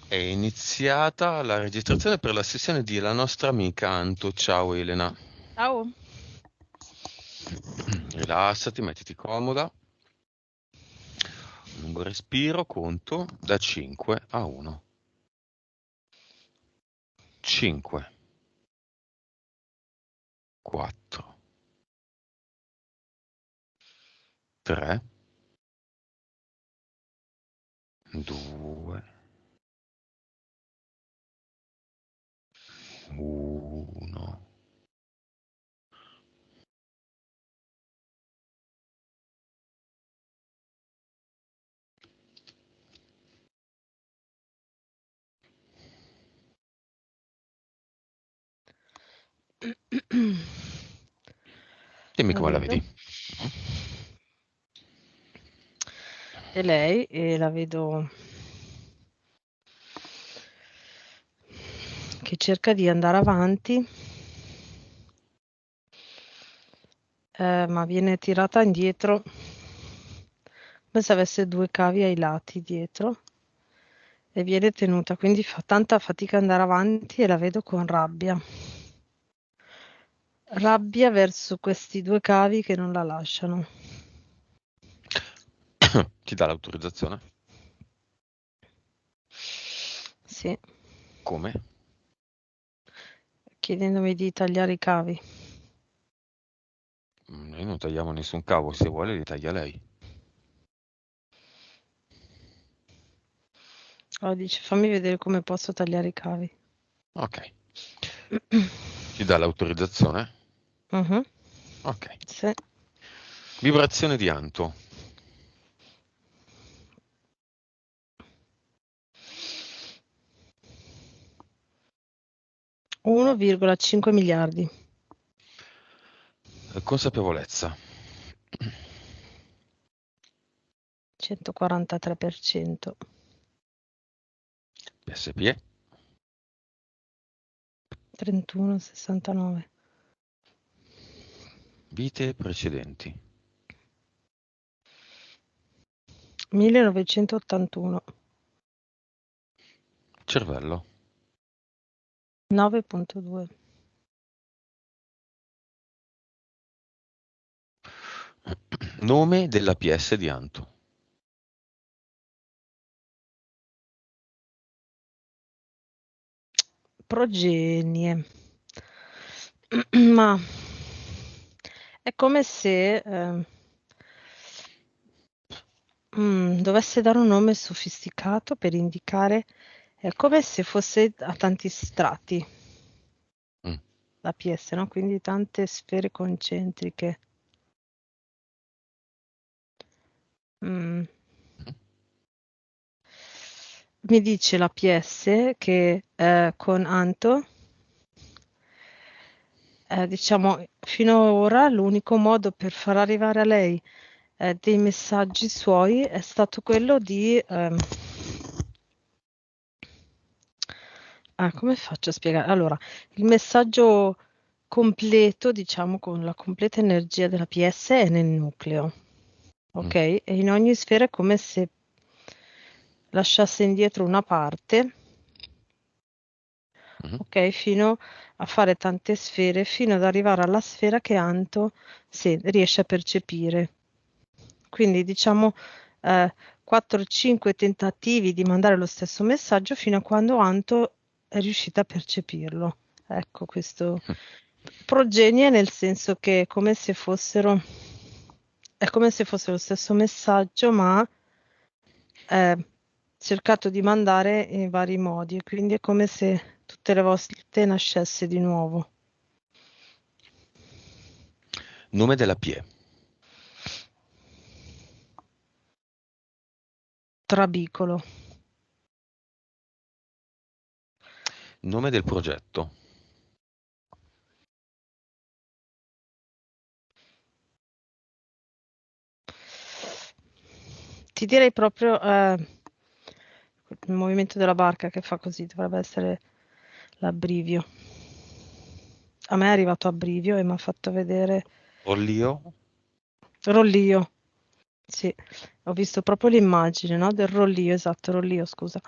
È iniziata la registrazione per la sessione di La nostra amica Anto. Ciao Elena. Ciao. Rilassati, mettiti comoda. Un lungo respiro, conto da 5 a 1. 5, 4, 3, 2, 1. Dimmi La come la vedo. vedi. E lei, e la vedo che cerca di andare avanti, ma viene tirata indietro come se avesse due cavi ai lati dietro e viene tenuta, quindi fa tanta fatica ad andare avanti e la vedo con rabbia. Rabbia verso questi due cavi che non la lasciano. Ti dà l'autorizzazione? Sì, Come? chiedendomi di tagliare i cavi. Noi non tagliamo nessun cavo, se vuole li taglia lei. Allora dice, fammi vedere come posso tagliare i cavi. Ok. Ti dà l'autorizzazione? Mhm, Ok. sì. Vibrazione di Anto. 1,5 miliardi. Consapevolezza. 143%. PSPE. 31,69. Vite precedenti. 1981. Cervello. 9,2. Nome della PS di Anto. Progenie. Ma è come se dovesse dare un nome sofisticato per indicare, è come se fosse a tanti strati Mm. la PS, no? Quindi tante sfere concentriche. Mm. Mi dice la PS che con Anto, diciamo, fino ad ora l'unico modo per far arrivare a lei dei messaggi suoi è stato quello di... come faccio a spiegare? Allora, il messaggio completo, diciamo, con la completa energia della PS è nel nucleo, ok? E in ogni sfera è come se lasciasse indietro una parte, ok? Fino a fare tante sfere, fino ad arrivare alla sfera che Anto riesce a percepire. Quindi diciamo 4-5 tentativi di mandare lo stesso messaggio fino a quando Anto è riuscita a percepirlo. Ecco, questo progenie nel senso che è come se fosse lo stesso messaggio, ma cercato di mandare in vari modi, quindi è come se tutte le volte nascesse di nuovo. Nome della PE. Trabicolo. Nome del progetto. Ti direi proprio il movimento della barca che fa così, dovrebbe essere l'abbrivio. A me è arrivato a brivio e mi ha fatto vedere Rollio. rollio. Sì, ho visto proprio l'immagine, no? Del rollio, esatto, rollio, scusa.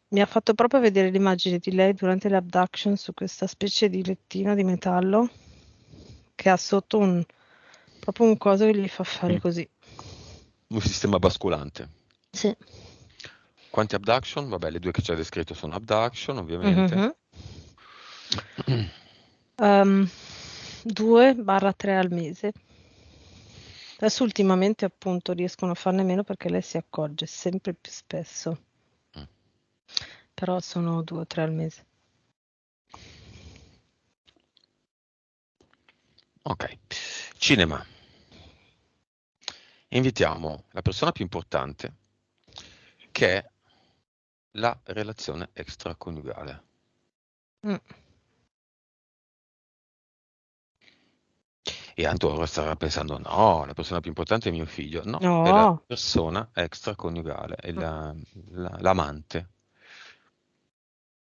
mi ha fatto proprio vedere l'immagine di lei durante l'abduction su questa specie di lettino di metallo che ha sotto proprio un coso che gli fa fare Mm. così. Un sistema basculante. Sì. Quanti abduction? Vabbè, le due che ci ha descritto sono abduction, ovviamente. Mhm. 2-3 al mese. Adesso ultimamente appunto riescono a farne meno perché lei si accorge sempre più spesso, Mm. però sono 2 o 3 al mese. Ok. Cinema. Invitiamo la persona più importante, che è la relazione extraconiugale. Mm. E Antonio starà pensando, no, la persona più importante è mio figlio. No, è la No. persona extraconiugale, è Mm, l'amante, mm,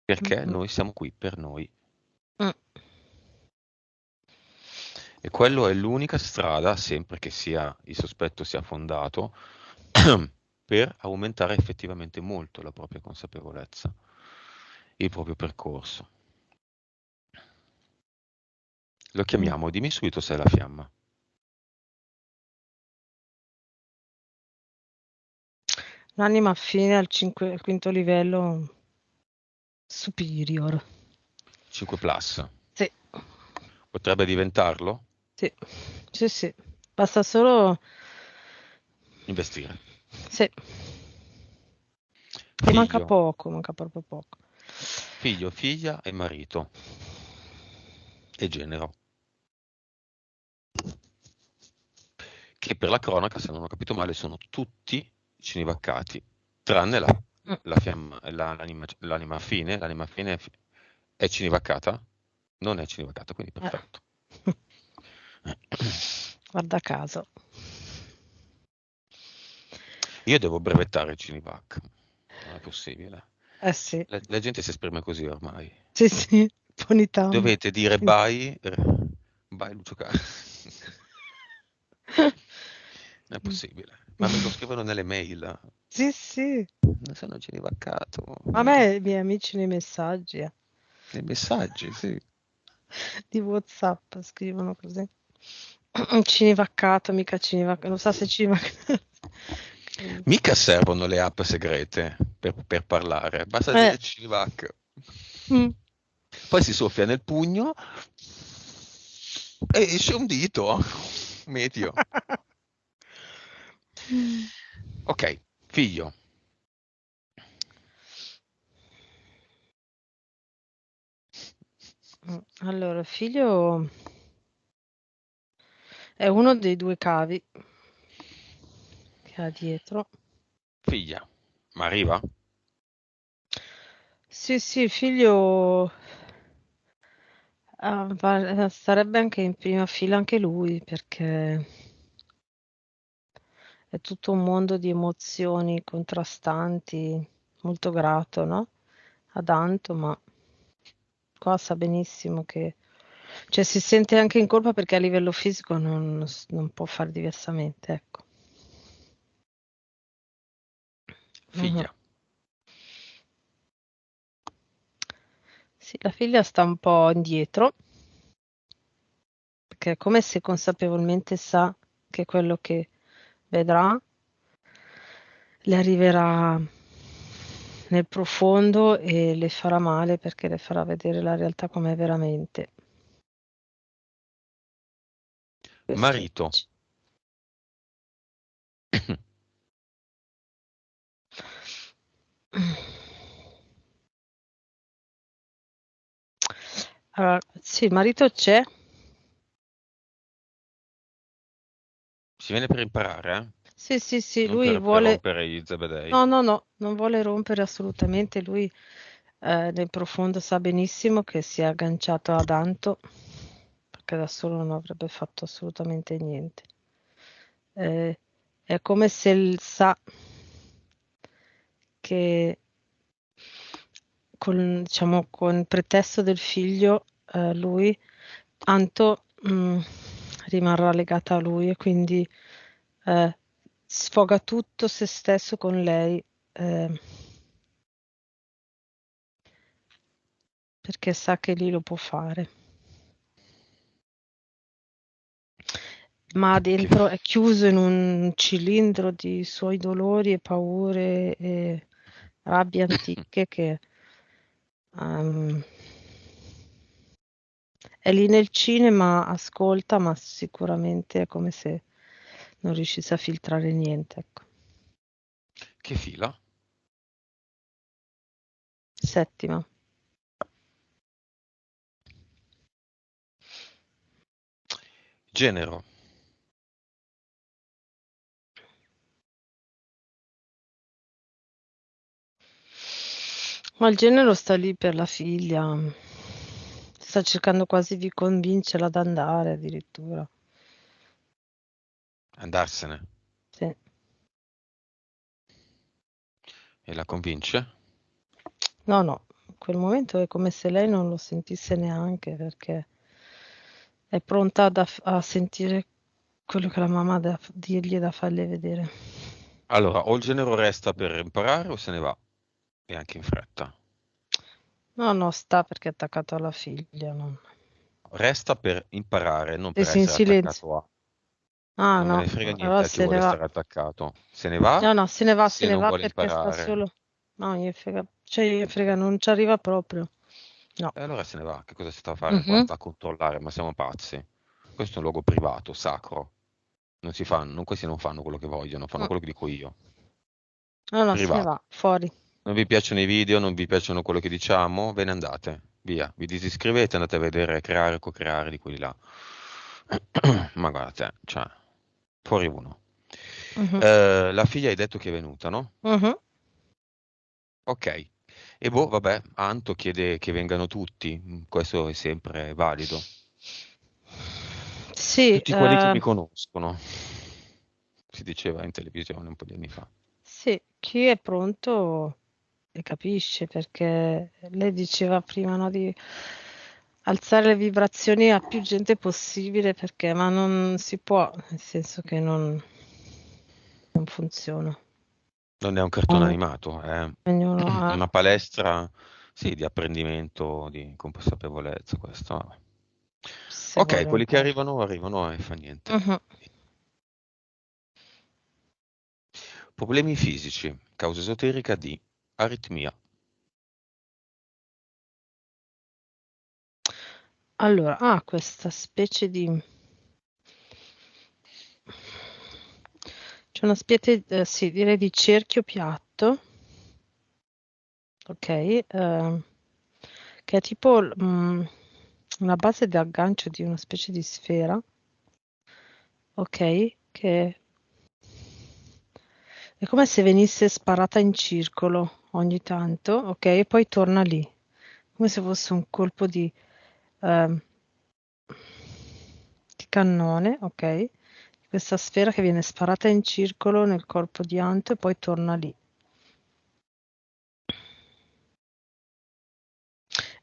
perché mm, noi siamo qui per noi. mm. E quello è l'unica strada, sempre che il sospetto sia fondato, per aumentare effettivamente molto la propria consapevolezza, il proprio percorso. Lo Mm. chiamiamo, dimmi subito se è la fiamma. L'anima affine al quinto livello superior. 5 plus. Sì, Potrebbe diventarlo? sì, sì, sì. Basta solo... Investire. Sì. E Figlio, manca proprio poco. figlio, figlia e marito. E genero. Che per la cronaca, se non ho capito male, sono tutti cinivaccati, tranne Mm. la fiamma, l'anima fine. L'anima fine è cinivaccata? Non è cinivaccata, quindi Eh. perfetto. Guarda caso. Io devo brevettare il Cinivac, non è possibile. Eh sì, La gente si esprime così ormai. sì, sì, Ponytown. Dovete dire bye, bye Lucio Carlo. Non è possibile. Ma me lo scrivono nelle mail. Sì, sì. Non sono cinivaccato. A me i miei amici nei messaggi Nei messaggi, sì. di WhatsApp scrivono così. Cinivaccato, mica cinivaccato. Non so se cinivaccato. Mica servono le app segrete per parlare, basta Eh. dire Cinivac. Mm. Poi si soffia nel pugno e esce un dito medio. Mm. Ok, figlio. Allora, figlio è uno dei due cavi che ha dietro. Figlia. Ma arriva? Sì, sì, figlio starebbe anche in prima fila anche lui perché è tutto un mondo di emozioni contrastanti, molto grato, no? Ad Anto, ma qua sa benissimo che, cioè si sente anche in colpa perché a livello fisico non può fare diversamente, ecco. Mhm. Figlia. Sì, la figlia sta un po' indietro, perché è come se consapevolmente sa che quello che vedrà le arriverà nel profondo e le farà male perché le farà vedere la realtà com'è veramente. Questo Marito. dice. Allora, sì, il marito c'è. Si viene per imparare, Sì, sì, sì, non lui per vuole... rompere gli zebedei. No, no, no, non vuole rompere assolutamente. Lui nel profondo sa benissimo che si è agganciato ad Anto, perché da solo non avrebbe fatto assolutamente niente. Eh, è come se sa che diciamo, con il pretesto del figlio, lui, Anto, rimarrà legata a lui e quindi eh, sfoga tutto se stesso con lei. eh, perché sa che lì lo può fare. Ma dentro è chiuso in un cilindro di suoi dolori e paure e rabbie antiche che è lì nel cinema, ascolta, ma sicuramente è come se non riuscisse a filtrare niente, ecco. Che fila? Settima. Genero. Ma il genero sta lì per la figlia. Sta cercando quasi di convincerla ad andare addirittura. Andarsene. Sì. E la convince? No, no, in quel momento è come se lei non lo sentisse neanche perché è pronta a sentire quello che la mamma ha da dirgli e da farle vedere. Allora, o il genero resta per imparare o se ne va. E anche in fretta. No, no, sta perché è attaccato alla figlia. Resta per imparare, non per Adesso in essere silenzio. attaccato a. Ah, Non me ne no, frega allora niente a chi se ne vuole va. stare attaccato. Se ne va No, no, se se ne non va vuole perché sta imparare. solo. No, gli frega, cioè gli frega, non ci arriva proprio. No. E allora se ne va. Che cosa si sta a fare qua? Mhm. A controllare, ma siamo pazzi. Questo è un luogo privato, sacro. Non si fanno, questi non fanno quello che vogliono, fanno Mm. quello che dico io. No, no, se ne Privato. va, fuori. Non vi piacciono i video, non vi piacciono quello che diciamo? Ve ne andate, via. Vi disiscrivete, andate a vedere, creare, co-creare di quelli là. Ma guarda te, cioè, fuori uno. Mhm. La figlia hai detto che è venuta, no? Mhm. Ok. E boh, vabbè, Anto chiede che vengano tutti, questo è sempre valido. Sì, Tutti quelli che mi conoscono, si diceva in televisione un po' di anni fa. sì, chi è pronto e capisce perché lei diceva prima, no, di alzare le vibrazioni a più gente possibile perché, ma non si può, nel senso che non funziona. Non è un cartone Ognu- animato, è Ognuno ha, una palestra, sì, di apprendimento, di consapevolezza, questo. Vabbè. se Ok, vuole un quelli che po'. arrivano e fa niente. Mhm. Problemi fisici, causa esoterica di aritmia. Allora, questa specie di. C'è una specie, sì, direi di cerchio piatto, ok, che è tipo una base di aggancio di una specie di sfera, ok, che è come se venisse sparata in circolo ogni tanto, ok, e poi torna lì, come se fosse un colpo ehm, di cannone, ok, questa sfera che viene sparata in circolo nel corpo di Anto e poi torna lì.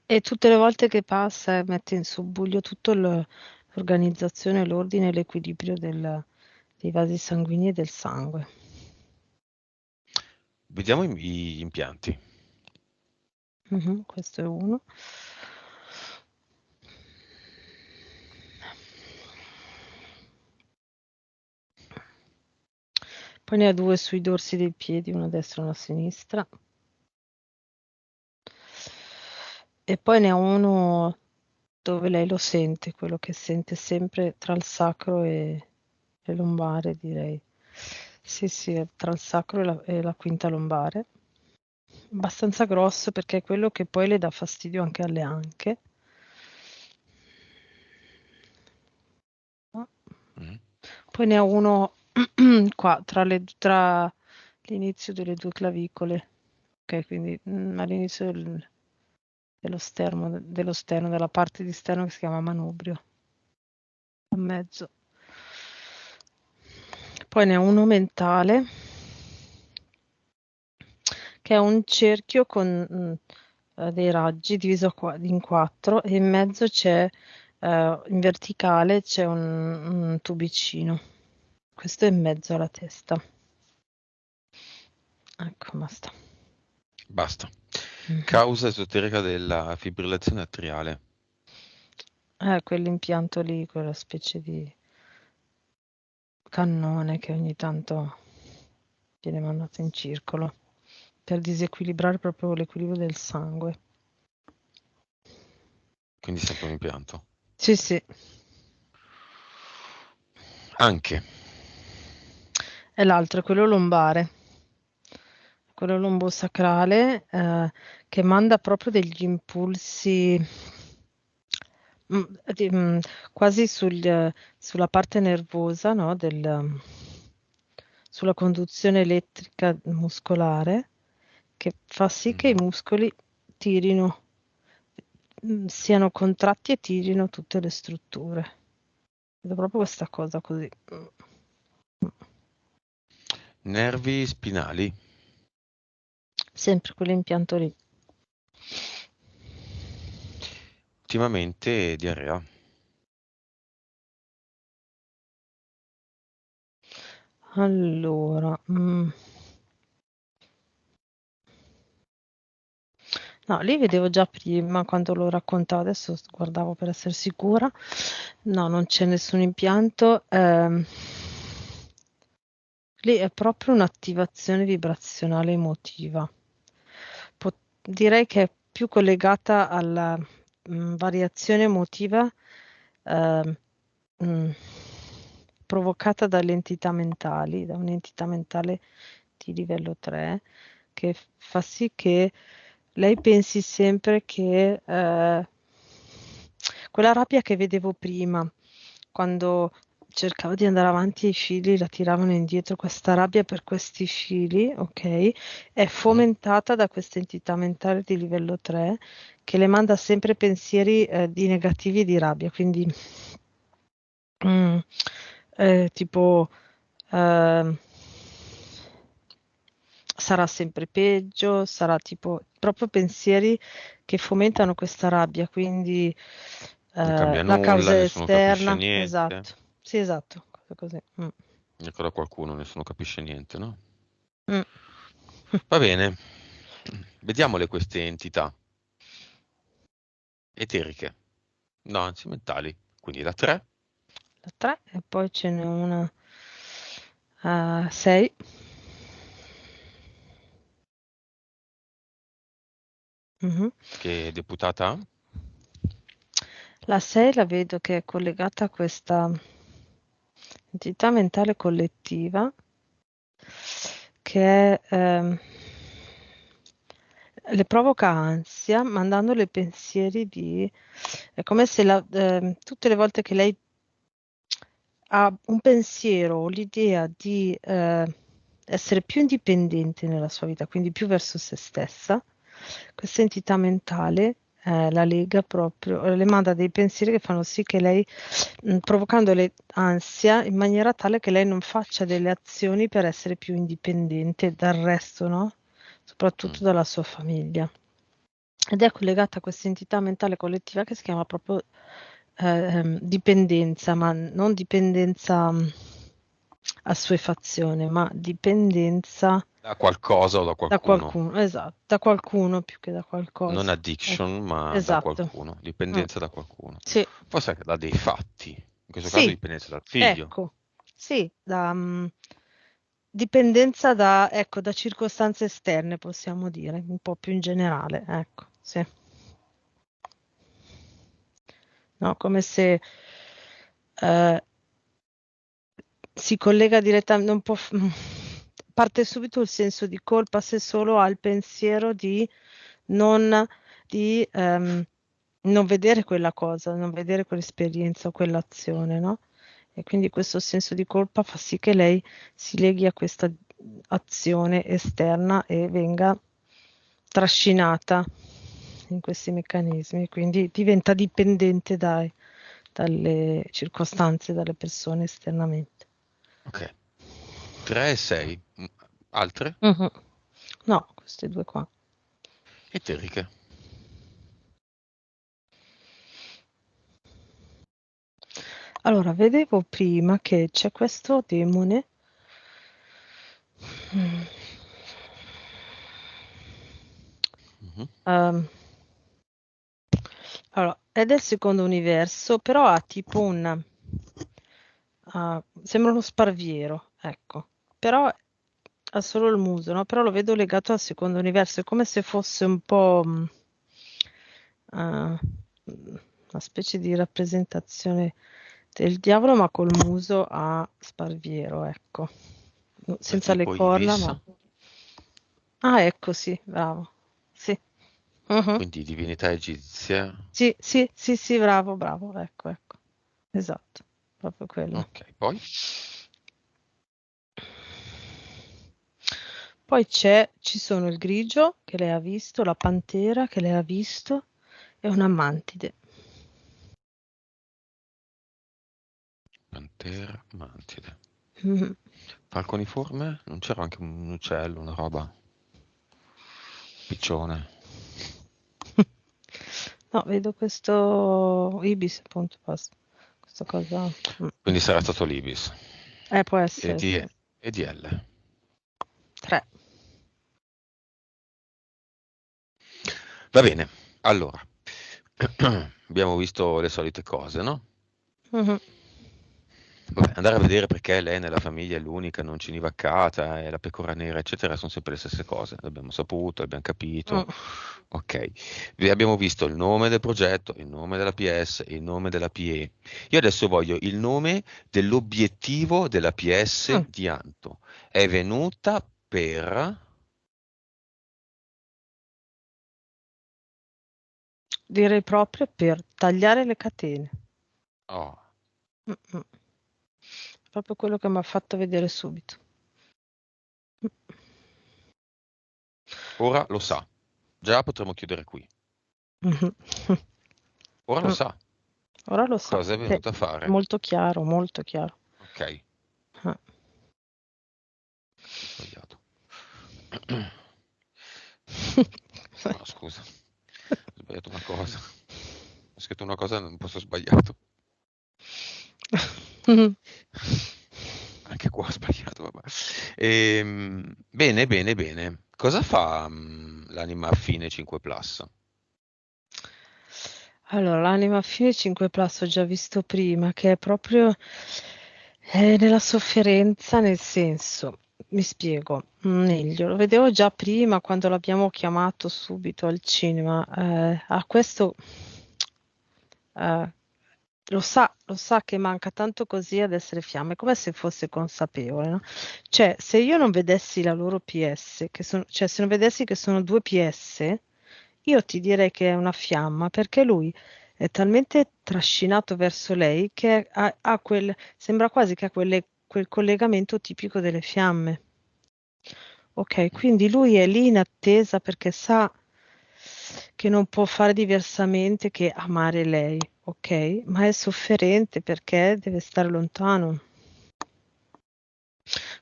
E tutte le volte che passa mette in subbuglio tutta l'organizzazione, l'ordine e l'equilibrio dei vasi sanguigni e del sangue. Vediamo gli impianti. Mhm, questo è uno. Poi ne ha due sui dorsi dei piedi, uno a destra e uno a sinistra. E poi ne ha uno dove lei lo sente, quello che sente sempre tra il sacro e lombare, direi. Sì, sì, è tra il sacro e la quinta lombare. Abbastanza grosso perché è quello che poi le dà fastidio anche alle anche. Mm. Poi ne ha uno qua tra l'inizio delle due clavicole, ok, quindi all'inizio dello sterno, della parte di sterno che si chiama manubrio, a mezzo. Poi ne ha uno mentale, che è un cerchio con dei raggi diviso in quattro e in mezzo c'è, in verticale c'è un tubicino. Questo è in mezzo alla testa. Ecco, basta. Basta. Causa esoterica della fibrillazione atriale. Quell'impianto lì, quella specie di cannone che ogni tanto viene mandato in circolo per disequilibrare proprio l'equilibrio del sangue. Quindi sempre un impianto. Sì, sì. Anche. E l'altro è quello lombare, quello lombosacrale, che manda proprio degli impulsi mm, quasi sulla parte nervosa, no, sulla conduzione elettrica muscolare, che fa sì che i muscoli tirino, siano contratti e tirino tutte le strutture. Vedo proprio questa cosa così. Nervi spinali. Sempre quell'impianto lì. Ultimamente diarrea. Allora, no, lì vedevo già prima quando lo raccontavo, adesso guardavo per essere sicura. No, non c'è nessun impianto. Lì è proprio un'attivazione vibrazionale emotiva. Direi che è più collegata alla variazione emotiva ehm, mh, provocata dalle entità mentali, da un'entità mentale di livello 3, che fa sì che lei pensi sempre che quella rabbia che vedevo prima, quando cercavo di andare avanti e i fili la tiravano indietro, questa rabbia per questi fili, ok, è fomentata da questa entità mentale di livello 3 che le manda sempre pensieri di negativi e di rabbia, quindi mm, tipo ehm, sarà sempre peggio, sarà tipo proprio pensieri che fomentano questa rabbia, quindi Non cambia la nulla, causa è nessuno capisce esterna, niente. esatto, sì, esatto, cose così. Ecco da qualcuno, nessuno capisce niente, no? Mm. Va bene. Vediamole queste entità eteriche. No, anzi mentali. Quindi la 3. La 3 e poi ce n'è una 6. Che è deputata a? La 6 la vedo che è collegata a questa entità mentale collettiva che le provoca ansia mandandole pensieri di... È come se tutte le volte che lei ha un pensiero o l'idea di essere più indipendente nella sua vita, quindi più verso se stessa, questa entità mentale la lega proprio, le manda dei pensieri che fanno sì che lei, provocandole ansia, in maniera tale che lei non faccia delle azioni per essere più indipendente dal resto, no? Mm. Soprattutto dalla sua famiglia. Ed è collegata a questa entità mentale collettiva che si chiama proprio dipendenza, ma non dipendenza assuefazione, ma dipendenza Da qualcosa o da da qualcuno. qualcuno, esatto, da qualcuno più che da Non qualcosa. Ecco, addiction, ma da esatto. qualcuno. Mm. Dipendenza da qualcuno. Sì, Forse anche da dei fatti. In questo caso sì, dipendenza dal figlio. ecco, sì, dipendenza da, ecco, da circostanze esterne, possiamo dire, un po' più in generale, ecco, sì. No, come se eh, si collega direttamente, non può, parte subito il senso di colpa se solo ha il pensiero di non, di, non vedere quella cosa, non vedere quell'esperienza o quell'azione, no? E quindi questo senso di colpa fa sì che lei si leghi a questa azione esterna e venga trascinata in questi meccanismi, quindi diventa dipendente dalle circostanze, dalle persone esternamente. Ok. 3 e 6. Altre? Mhm. No, queste due qua. Eteriche. Allora, vedevo prima che c'è questo demone. Mm. Mhm. Allora, è del secondo universo, però ha tipo sembra uno sparviero, ecco. Però ha solo il muso, no? Però lo vedo legato al secondo universo, è come se fosse un po' una specie di rappresentazione del diavolo, ma col muso a sparviero, ecco. Ma Senza le tipo corna, Ibis, ma... Ah, ecco, sì, bravo. Sì. Mhm. quindi divinità egizie. Sì, sì, sì, sì, bravo, bravo, ecco, ecco. Esatto, proprio quello. Ok, poi Poi ci sono il grigio che lei ha visto, la pantera che lei ha visto e una mantide. Pantera, Mantide. Mhm. Falconiforme? Non c'era anche un uccello, una roba? Piccione. No, vedo questo Ibis, appunto, basta. Questa cosa. Mm. Quindi sarà stato l'Ibis. Può E essere, di, sì. e di L. 3. Va bene, allora. Abbiamo visto le solite cose, no? Mhm. Vabbè, andare a vedere perché lei nella famiglia è l'unica non cinivaccata, è la pecora nera, eccetera, sono sempre le stesse cose. L'abbiamo saputo, abbiamo capito. Mm. Ok. Abbiamo visto il nome del progetto, il nome della PS, il nome della PE. Io adesso voglio il nome dell'obiettivo della PS Mm. di Anto. È venuta per... Direi proprio per tagliare le catene. Oh, Mm-mm. Proprio quello che mi ha fatto vedere subito. ora lo sa. Già potremmo chiudere qui. Mhm. Ora lo Mm. sa Ora lo sa. cosa è Sì, venuta a fare. molto chiaro, molto chiaro. Ok, Ah. ho sbagliato. No, scusa, ho sbagliato una cosa. Ho scritto una cosa e non posso ho sbagliato. Anche qua ho sbagliato, vabbè. Bene, bene, bene. Cosa fa l'anima affine 5 Plus? Allora, l'anima fine 5 Plus ho già visto prima, che è proprio nella sofferenza, nel senso, mi spiego meglio, lo vedevo già prima quando l'abbiamo chiamato subito al cinema, a questo eh, lo sa che manca tanto così ad essere fiamme, come se fosse consapevole, no? Cioè, se io non vedessi la loro PS, cioè se non vedessi che sono due PS, io ti direi che è una fiamma, perché lui è talmente trascinato verso lei che sembra quasi che ha quel collegamento tipico delle fiamme. Ok, quindi lui è lì in attesa perché sa che non può fare diversamente che amare lei, ok? Ma è sofferente perché deve stare lontano.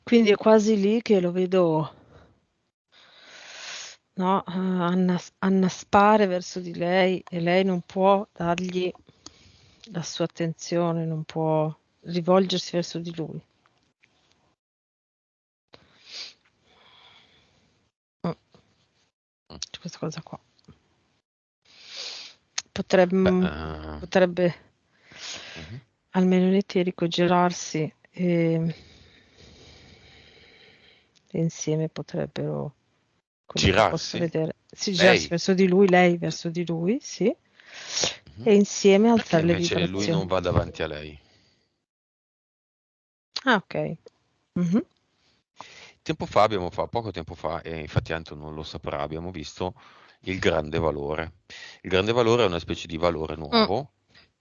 Quindi è quasi lì che lo vedo, no, annaspare verso di lei e lei non può dargli la sua attenzione, non può rivolgersi verso di lui. Mm, c'è questa cosa qua. Beh, Potrebbe mhm. almeno in eterico girarsi e insieme potrebbero, quello che posso Girarsi? vedere, si girarsi Lei? verso di lui, lei verso di lui, sì, Mhm. e insieme Perché alzare le invece lui non vibrazioni. va davanti a lei? Ah, ok. Mhm. Poco tempo fa, e infatti Anto non lo saprà, abbiamo visto il grande valore. Il grande valore è una specie di valore Mm. nuovo,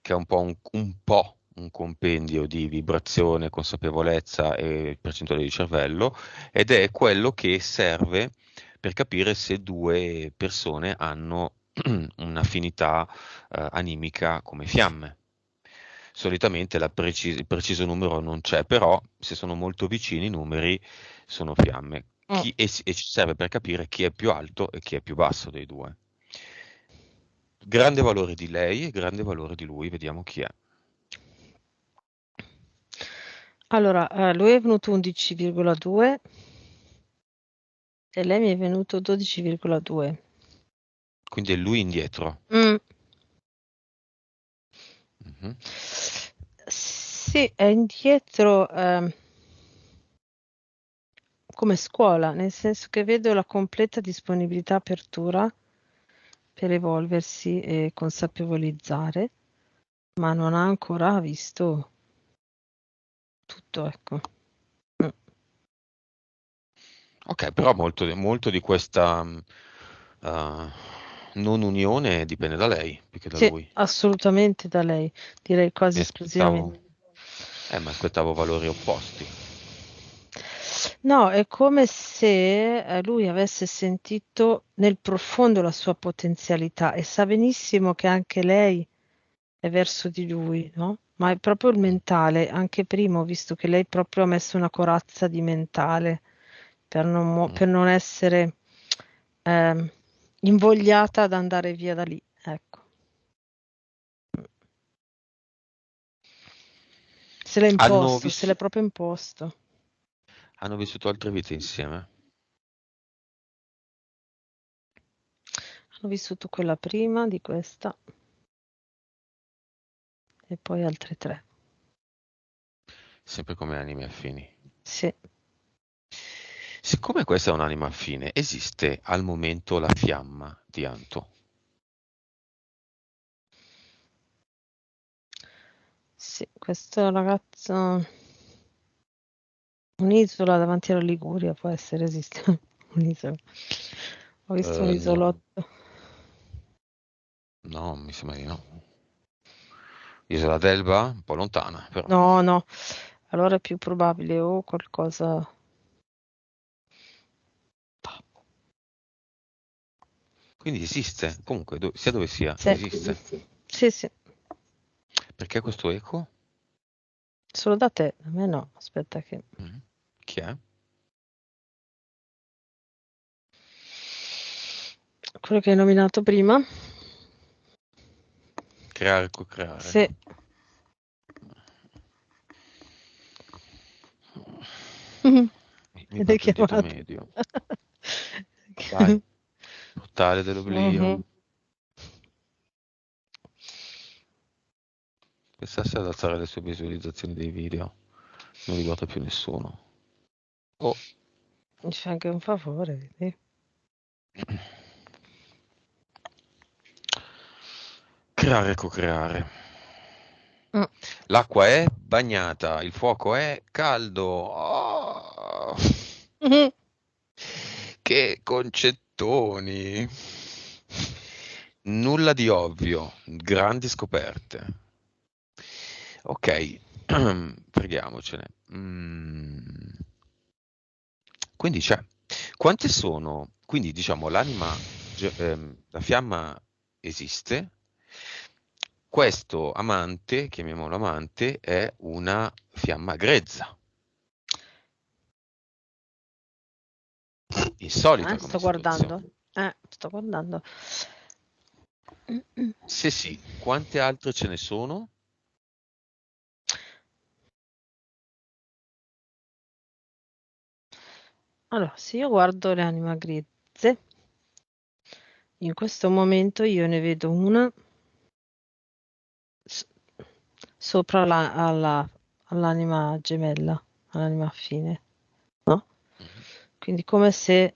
che è un compendio di vibrazione, consapevolezza e percentuale di cervello, ed è quello che serve per capire se due persone hanno un'affinità animica come fiamme. Solitamente il preciso numero non c'è, però se sono molto vicini i numeri sono fiamme. Mm. E ci serve per capire chi è più alto e chi è più basso dei due. Grande valore di lei e grande valore di lui, vediamo chi è. Allora, lui è venuto 11,2 e lei mi è venuto 12,2. Quindi è lui indietro. Mm. Mhm. Sì, è indietro come scuola, nel senso che vedo la completa disponibilità, apertura per evolversi e consapevolizzare, ma non ha ancora visto tutto, ecco. Mm. Ok, però molto di questa non unione dipende da lei più che da Sì, lui. assolutamente da lei, direi quasi Mi esclusivamente. aspettavo, mi aspettavo valori opposti. No, è come se lui avesse sentito nel profondo la sua potenzialità e sa benissimo che anche lei è verso di lui, no? Ma è proprio il Mm. mentale. Anche prima ho visto che lei proprio ha messo una corazza di mentale Mm. per non essere ehm, invogliata ad andare via da lì. Ecco, se l'è Hanno imposto, se l'è vissuto, proprio imposto. hanno vissuto altre vite insieme? Hanno vissuto quella prima di questa e poi altre tre. Sempre come anime affini. Sì. Siccome questa è un'anima affine, esiste al momento la fiamma di Anto? Sì, questo ragazzo, un'isola davanti alla Liguria può essere, esiste un'isola. Ho visto un No, isolotto. no, mi sembra di no. Isola d'Elba? Un po' lontana, però. No, no, allora è più probabile o qualcosa. Quindi esiste, comunque, sia dove sia, Sì, esiste. sì, sì, Perché questo eco? solo da te, a me no, aspetta che. Mm. Chi è? Quello che hai nominato prima? Creare, co-creare. Sì. Mi Ed è batto il dito chiamato. medio. Dai, portale dell'oblio. Mhm. Pensasse ad alzare le sue visualizzazioni dei video. Non li guarda più nessuno. Oh, Mi fai anche un favore, vedi? creare, co-creare. Mm. L'acqua è bagnata, il fuoco è caldo. Oh, Mhm. che concettoni! Nulla di ovvio, grandi scoperte. Ok, preghiamocene. Quindi c'è. Quante sono? Quindi diciamo l'anima, la fiamma esiste. Questo amante, chiamiamolo amante, è una fiamma grezza, insolita come Sto situazione. guardando. Sto guardando. Mm-mm. Se sì, quante altre ce ne sono? Allora, se io guardo le anime grigie, in questo momento io ne vedo una s- sopra all'anima gemella, all'anima affine, no? Mhm. Quindi come se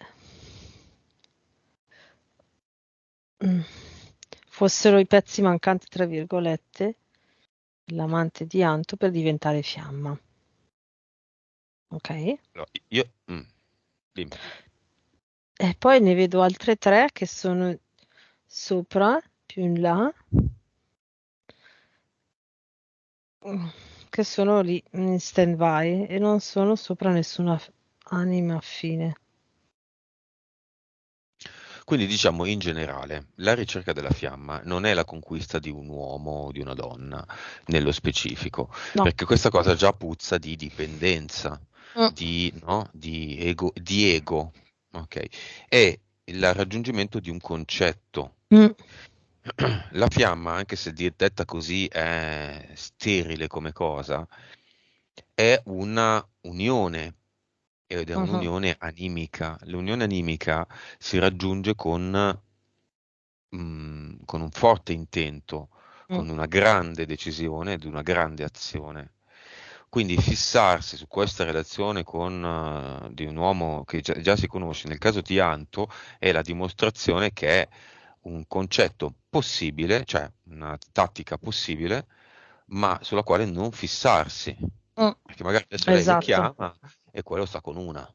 mm, fossero i pezzi mancanti, tra virgolette, l'amante di Anto per diventare fiamma, ok? Allora, dimmi. E poi ne vedo altre tre che sono sopra, più in là, mm, che sono lì in stand-by e non sono sopra nessuna anima affine. Quindi diciamo in generale, la ricerca della fiamma non è la conquista di un uomo o di una donna nello specifico, No. perché questa cosa già puzza di dipendenza, Mm, no? Di ego, ok? È il raggiungimento di un concetto. mm, La fiamma, anche se detta così è sterile come cosa, è una unione ed è mhm, un'unione animica. L'unione animica si raggiunge con con un forte intento, mm, con una grande decisione ed una grande azione. Quindi fissarsi su questa relazione di un uomo che già si conosce, nel caso di Anto, è la dimostrazione che è un concetto possibile, cioè una tattica possibile, ma sulla quale non fissarsi. mm, Perché magari adesso lei lo esatto. chiama e quello sta con una,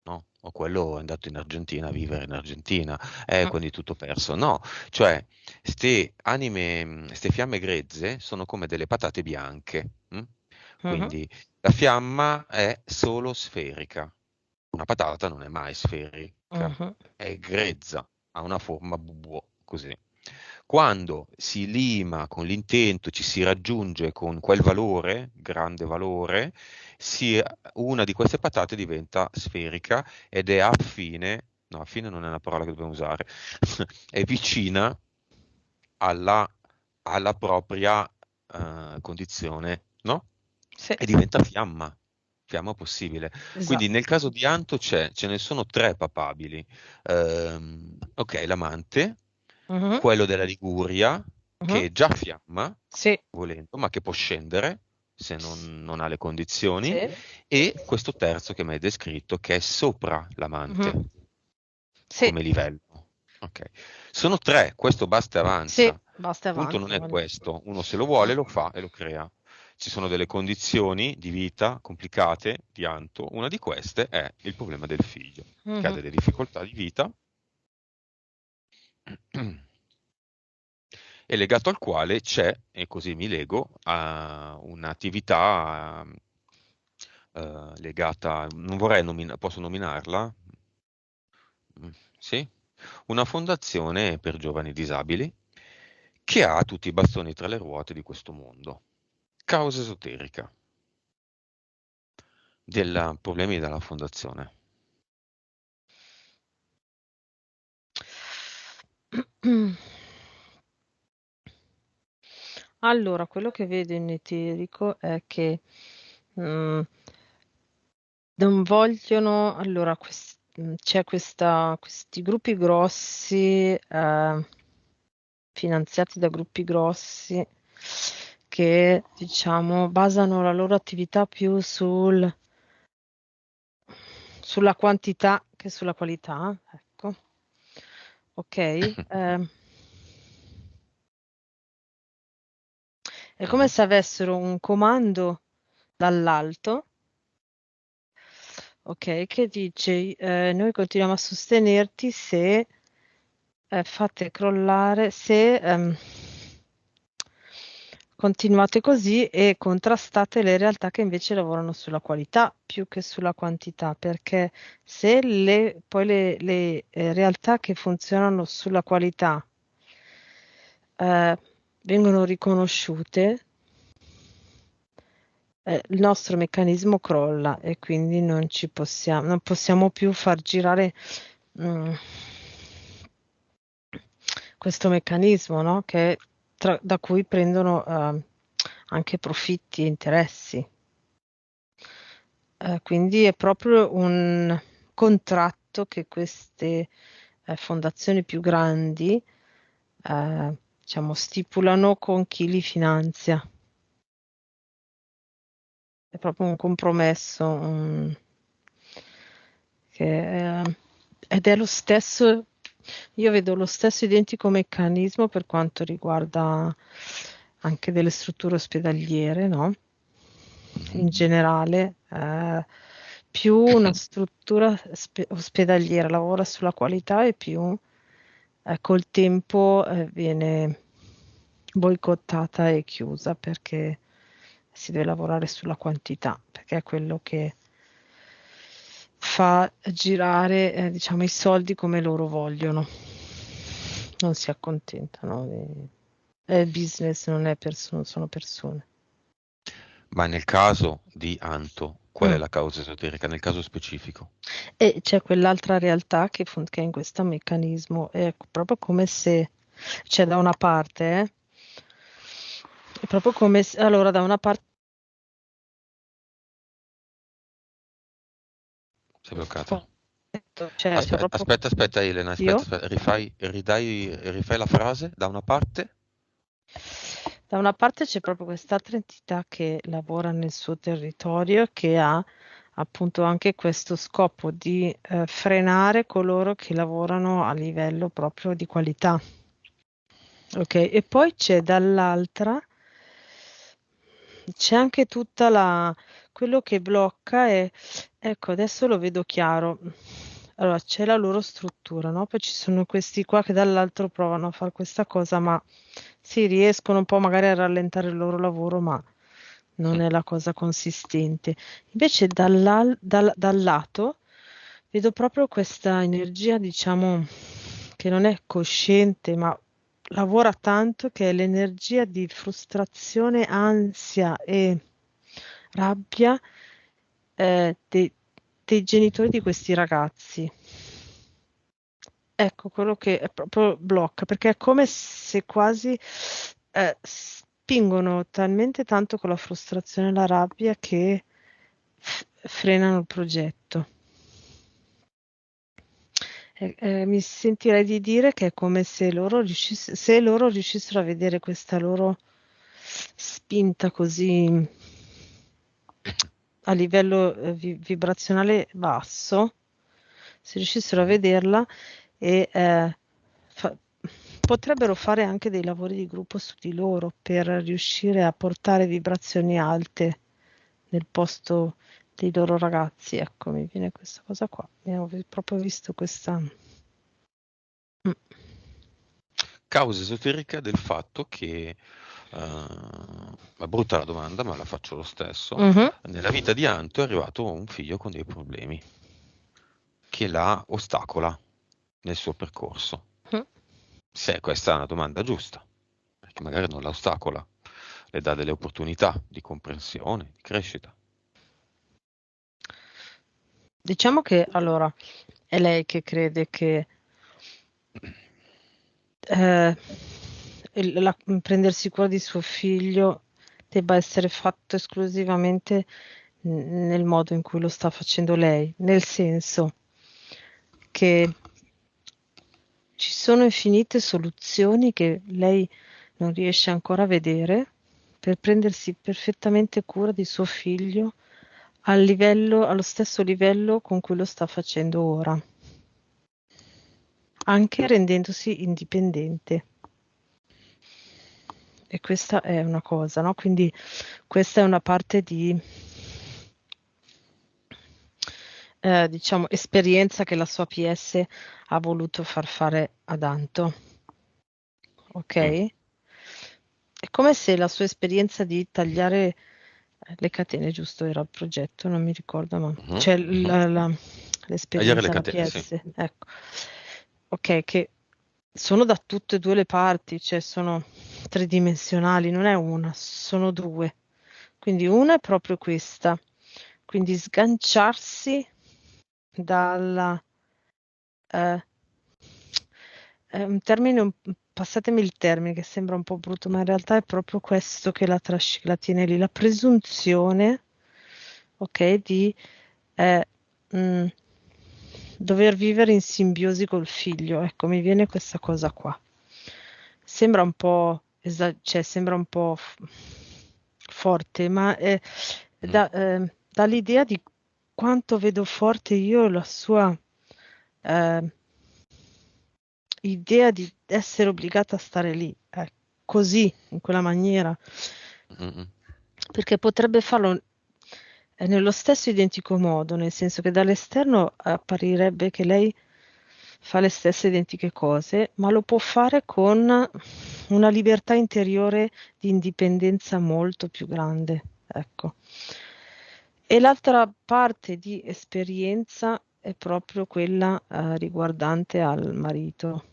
no? O quello è andato in Argentina a vivere in Argentina, Mm, quindi tutto perso. No, cioè, ste fiamme grezze sono come delle patate bianche. mhm, Quindi la fiamma è solo sferica. Una patata non è mai sferica, mhm, è grezza, ha una forma bubo, così. Quando si lima con l'intento, ci si raggiunge con quel valore, grande valore, una di queste patate diventa sferica ed è affine, no, affine non è una parola che dobbiamo usare, è vicina alla, alla propria condizione, no? sì, E diventa fiamma, fiamma possibile. Quindi nel esatto. caso di Anto ce ne sono tre papabili. Ok, l'amante, Mhm, quello della Liguria, mhm, che è già fiamma, sì, volendo, ma che può scendere se non ha le condizioni, sì, e questo terzo che mi hai descritto, che è sopra l'amante, mhm, sì, come livello. Ok. Sono tre, questo basta e sì, avanza. basta Il punto avanti. non è questo, uno se lo vuole lo fa e lo crea. Ci sono delle condizioni di vita complicate di Anto, una di queste è il problema del figlio, che ha Mhm, delle difficoltà di vita e legato al quale c'è, e così mi lego, a un'attività legata, non vorrei posso nominarla? Sì? Una fondazione per giovani disabili che ha tutti i bastoni tra le ruote di questo mondo. Causa esoterica dei problemi della fondazione. Allora, quello che vedo in eterico è che mm, non vogliono, allora, c'è questi gruppi grossi, finanziati da gruppi grossi, che diciamo basano la loro attività più sulla quantità che sulla qualità, ecco. Ok? È come Mhm. se avessero un comando dall'alto, ok, che dice noi continuiamo a sostenerti se fate crollare, se continuate così e contrastate le realtà che invece lavorano sulla qualità più che sulla quantità, perché se le realtà che funzionano sulla qualità eh, vengono riconosciute, il nostro meccanismo crolla e quindi non possiamo più far girare mm, questo meccanismo, no? Da cui prendono anche profitti e interessi. Quindi è proprio un contratto che queste fondazioni più grandi diciamo, stipulano con chi li finanzia. È proprio un compromesso, ed è lo stesso, io vedo lo stesso identico meccanismo per quanto riguarda anche delle strutture ospedaliere, no? Mhm. In generale, più una struttura ospedaliera lavora sulla qualità e più col tempo viene boicottata e chiusa perché si deve lavorare sulla quantità, perché è quello che fa girare, diciamo, i soldi come loro vogliono. Non si accontentano. È il business, non è sono persone. Ma nel caso di Anto, qual è Mm. la causa esoterica? Nel caso specifico? E c'è quell'altra realtà che è in questo meccanismo, è proprio come se c'è da una parte, è proprio come se, allora da una parte Sei bloccata? cioè c'è Aspetta, proprio aspetta, aspetta, Elena, aspetta, io. aspetta, rifai la frase da una parte? Da una parte c'è proprio quest'altra entità che lavora nel suo territorio e che ha appunto anche questo scopo di frenare coloro che lavorano a livello proprio di qualità. Ok, e poi c'è dall'altra, c'è anche tutta la, quello che blocca è, ecco, adesso lo vedo chiaro. Allora, c'è la loro struttura, no? Poi ci sono questi qua che dall'altro provano a fare questa cosa, ma sì, riescono un po' magari a rallentare il loro lavoro, ma non è la cosa consistente. Invece dal lato vedo proprio questa energia, diciamo, che non è cosciente, ma lavora tanto, che è l'energia di frustrazione, ansia e rabbia dei genitori di questi ragazzi. Ecco, quello che è proprio blocca, perché è come se quasi spingono talmente tanto con la frustrazione e la rabbia che frenano il progetto. Mi sentirei di dire che è come se se loro riuscissero a vedere questa loro spinta così a livello vibrazionale basso, se riuscissero a Mhm. vederla e fa- potrebbero fare anche dei lavori di gruppo su di loro per riuscire a portare vibrazioni alte nel posto dei loro ragazzi. Ecco, mi viene questa cosa qua. Abbiamo proprio visto questa. Mm. Causa esoterica del fatto che, è brutta la domanda, ma la faccio lo stesso, Mhm. nella vita di Anto è arrivato un figlio con dei problemi, che la ostacola nel suo percorso. Mm. Se questa è una domanda giusta, perché magari non la ostacola, le dà delle opportunità di comprensione, di crescita. Diciamo che allora è lei che crede che eh, prendersi cura di suo figlio debba essere fatto esclusivamente nel modo in cui lo sta facendo lei, nel senso che ci sono infinite soluzioni che lei non riesce ancora a vedere per prendersi perfettamente cura di suo figlio allo stesso livello con cui lo sta facendo ora, anche rendendosi indipendente. E questa è una cosa, no? Quindi questa è una parte di, diciamo, esperienza che la sua PS ha voluto far fare ad Anto, Mm. ok? È come se la sua esperienza di tagliare le catene, giusto, era il progetto, non mi ricordo, ma Mhm, c'è mhm. Tagliare le l'esperienza, la catene, sì. PS, ecco. Ok, che sono da tutte e due le parti, cioè sono tridimensionali, non è una, sono due. Quindi una è proprio questa, quindi sganciarsi dalla... eh, è un termine, passatemi il termine che sembra un po' brutto, ma in realtà è proprio questo che che la tiene lì, la presunzione, ok, di eh, mh, dover vivere in simbiosi col figlio. Ecco, mi viene questa cosa qua. Sembra un po', cioè, sembra un po' forte, ma Mm, dà l'idea di quanto vedo forte io la sua eh, idea di essere obbligata a stare lì, così, in quella maniera, mm, mm. perché potrebbe farlo nello stesso identico modo, nel senso che dall'esterno apparirebbe che lei fa le stesse identiche cose, ma lo può fare con una libertà interiore di indipendenza molto più grande. Ecco. E l'altra parte di esperienza è proprio quella riguardante al marito.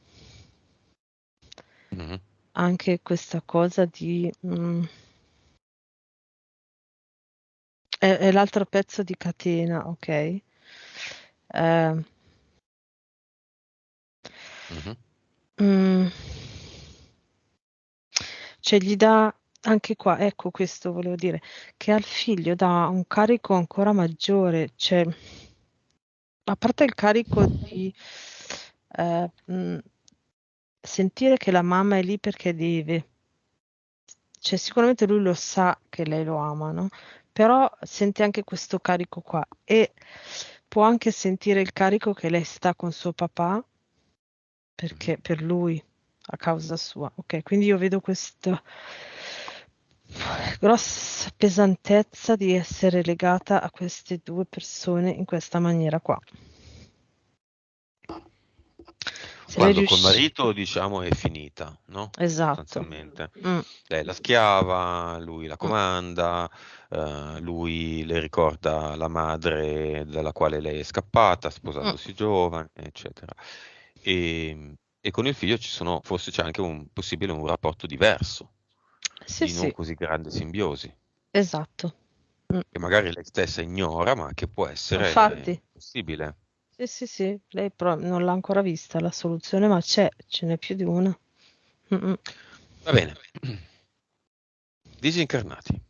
Mhm. Anche questa cosa di è l'altro pezzo di catena, ok? Eh, Mhm. mm, cioè gli dà anche qua, ecco questo volevo dire, che al figlio dà un carico ancora maggiore, cioè a parte il carico di eh, mh, sentire che la mamma è lì perché deve, cioè sicuramente lui lo sa che lei lo ama, no? Però sente anche questo carico qua e può anche sentire il carico che lei sta con suo papà Mhm. perché per lui, a causa sua. Ok, quindi io vedo questa grossa pesantezza di essere legata a queste due persone in questa maniera qua. Se lei Quando col riuscì, marito, diciamo, è finita, no? esatto. Sostanzialmente. Mm, Lei è la schiava, lui la mm, comanda, lui le ricorda la madre dalla quale lei è scappata, mm. sposandosi giovane, eccetera. E con il figlio forse c'è anche un possibile un rapporto diverso, Sì, di non sì, così grande simbiosi, esatto. Mm. che magari lei stessa ignora, ma che può Infatti, essere possibile. sì, sì, sì, lei non l'ha ancora vista la soluzione, ma c'è, ce n'è più di una. Mm, mm. Va bene. Disincarnati.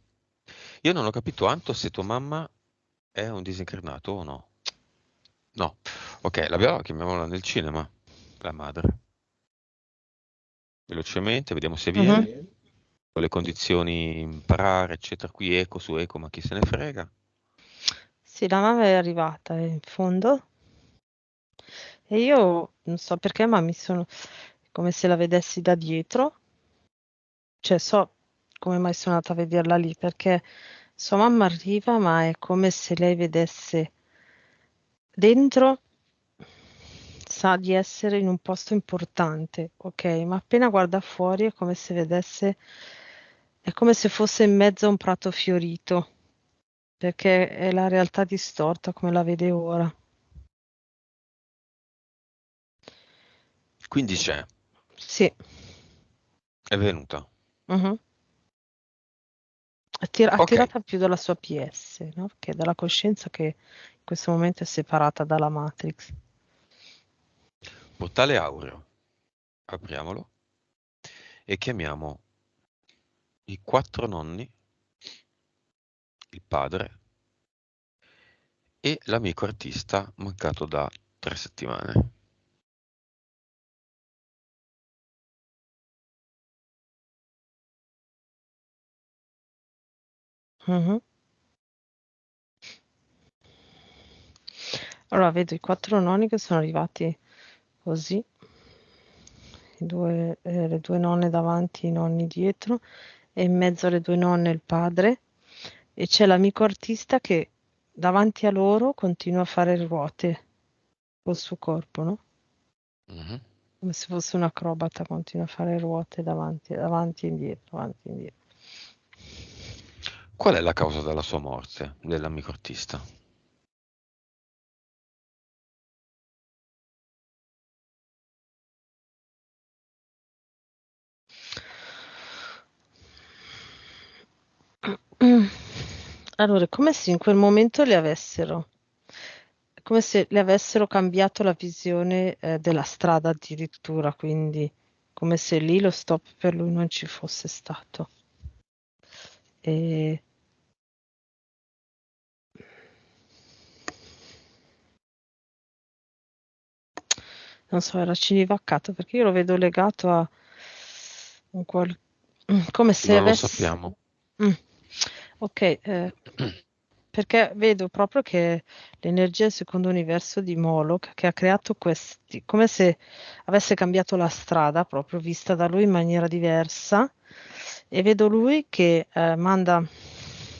Io non ho capito, Anto, se tua mamma è un disincarnato o no. No. Ok, chiamiamola nel cinema, la madre. Velocemente, vediamo se viene. Mhm. Con le condizioni imparare, eccetera. Qui eco su eco, ma chi se ne frega. Sì, la nave è arrivata in fondo e io non so perché, ma mi sono come se la vedessi da dietro, cioè so come mai sono andata a vederla lì, perché sua mamma arriva, ma è come se lei vedesse dentro, sa di essere in un posto importante, ok, ma appena guarda fuori è come se vedesse, è come se fosse in mezzo a un prato fiorito, perché è la realtà distorta come la vede ora. Quindi c'è, Sì. è venuta. Mhm. Ok, Attirata più dalla sua PS, no? Che dalla coscienza che in questo momento è separata dalla Matrix. portale aureo. Apriamolo e chiamiamo i quattro nonni, il padre e l'amico artista mancato da 3 settimane. Mhm. Allora vedo i quattro nonni che sono arrivati così, le due nonne davanti, i nonni dietro, e in mezzo alle due nonne il padre, e c'è l'amico artista che davanti a loro continua a fare ruote col suo corpo, no? Mhm. Come se fosse un acrobata, continua a fare ruote davanti, avanti e indietro, avanti e indietro. Qual è la causa della sua morte, dell'amico artista? Allora, è come se in quel momento le avessero, è come se le avessero cambiato la visione, della strada addirittura, quindi come se lì lo stop per lui non ci fosse stato. E non so, era cinivaccato perché io lo vedo legato a un come se Non lo avesse... sappiamo. Mm. Ok, perché vedo proprio che l'energia del secondo universo di Moloch che ha creato questi, come se avesse cambiato la strada, proprio vista da lui in maniera diversa, e vedo lui che manda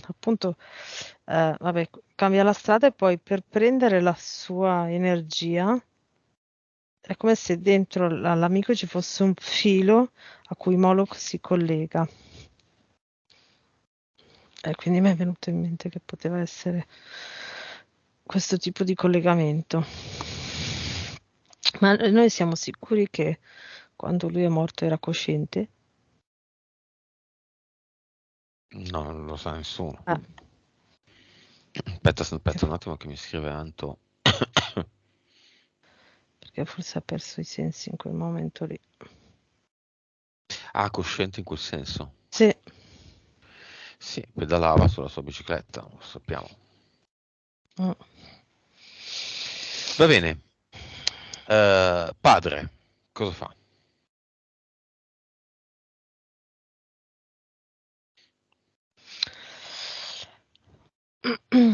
appunto, vabbè, cambia la strada e poi per prendere la sua energia è come se dentro l'amico ci fosse un filo a cui Moloch si collega. E quindi mi è venuto in mente che poteva essere questo tipo di collegamento. Ma noi siamo sicuri che quando lui è morto era cosciente? No, non lo sa nessuno. Ah, Aspetta un attimo che mi scrive Anto. perché forse ha perso i sensi in quel momento lì. Ah, cosciente in quel senso. Sì, Sì, pedalava sulla sua bicicletta, lo sappiamo. mm. Va bene. Padre, cosa fa?